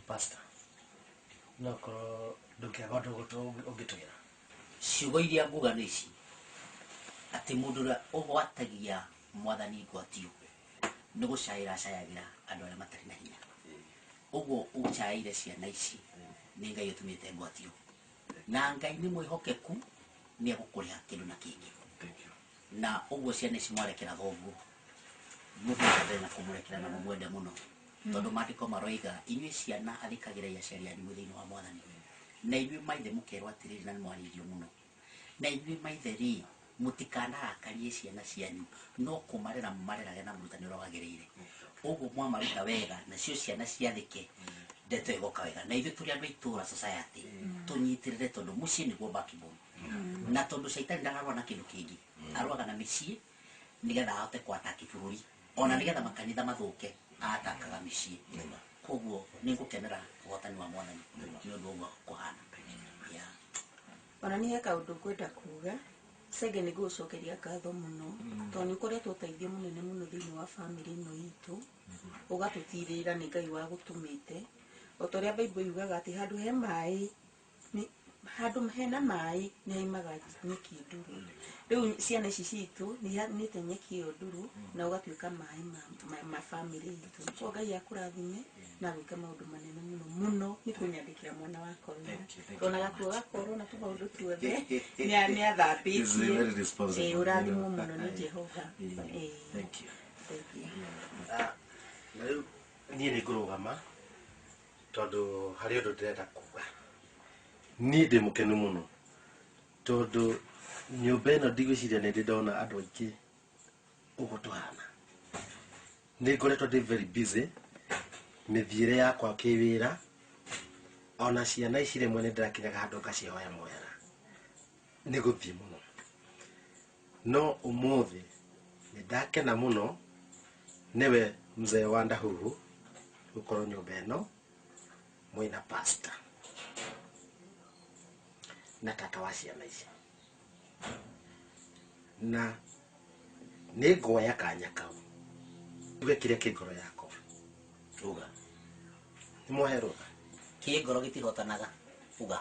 Pastor, no ko ndukiaga ndugutu ungitwira
ciugo iria nguga nĩ ici atĩ mũndũ ũrĩa ũgwatagia mwathani ngwatio nĩ gũcaĩra acayagĩra andũ arĩa matarĩ na hinya. Ũguo ũcaĩire ciana ici nĩ Ngai ũtũmĩte ngwatio, na Ngai nĩ mwĩhokeku nĩ egũkũrĩha kĩndũ na kĩngĩ. Na ũguo ciana ici mwarekera thoguo mũthikagĩre na kũmũrekera na mũmwende mũno, tondũ maandĩko maroiga inyuĩ ciana athikagĩrai aciari anyu thĩinĩ wa Mwathani, na inyuĩ maithe mũkerwo atĩrĩrĩ na nĩ mwarĩirio mũno, na inyuĩ maithe rĩ mũtikanarakarie ciana cianyu, no kũmarera mũmarerage na mũrutani ũrĩa wagĩrĩire. Ũguo mwamaruta wega nacio ciana ciathĩke ndeto ĩgoka wega, na ithuĩ tũrĩ andũ a itũũra society tũnyitĩrĩre tondũ mũciĩ nĩguo backbone, na tondũ caitani ndararũa na kĩndũ kĩngĩ, arũaga na mĩciĩ nĩgetha ahote kwataki bũrũri, ona nĩgetha makanitha mathũke atakaga mĩciĩ. Koguo nĩ ngũkenera ũhotani wa Mwathani nĩ ũndũ ũguo kũhana.
Ona nĩ he kaũndũ ngwenda kuga, Senge nĩ ngũcokeria ngatho mũno tondũ nĩ ũkoretwo ũteithio mũnene mũno thĩinĩ wa bamĩrĩ ĩno itũ, ũgatũtirĩrĩra nĩ Ngai wa gũtũmĩte, o ta ũrĩa Bible yugaga atĩ handũ he maĩ, handũ hena maĩ nĩ haimaga nyeki nduru. Rĩu ciana ici citũ nĩte nyeki ĩyo nduru na ũgatuĩka maĩ ma bamĩrĩ itũ. Koguo Ngai akũrathime na gwĩka maũndũ manene mũno mũno. Nĩ kũnyandĩkĩra mwana wakwa wĩra, ona gakuo gakorwo na tũmaũndũ tuothe nĩ athambĩtie. Ũrathimwo mũno nĩ Jehova.
Thank you. Na rĩu niĩ nĩ ngũrũgama tondũ harĩ ũndũ ndĩrenda kuga. Niĩ ndĩ mũkenu mũno tondũ nyũmba ĩno ndigwĩciria nĩ ndĩ ndona andũ aingĩ ũguo tũhana. Nĩ ngoretwo ndĩ very busy mĩthiĩre yakwa kĩwĩra, ona ciana ici rĩmwe nĩ ndĩrakinyaga handũ ngacihoya moyara nĩ gũthiĩ mũno, no ũmũthĩ nĩ ndakena mũno nĩwe mzee wa Ndahuhu gũkorwo nyũmba ĩno mwĩna pastor na tata wa ciana ici, na nĩ ngoya kanya kau uge kĩrĩa kĩ ngoro yakwa.
Uga
nĩ mwahe rũtha
kĩ ngoro gĩtihotanaga uga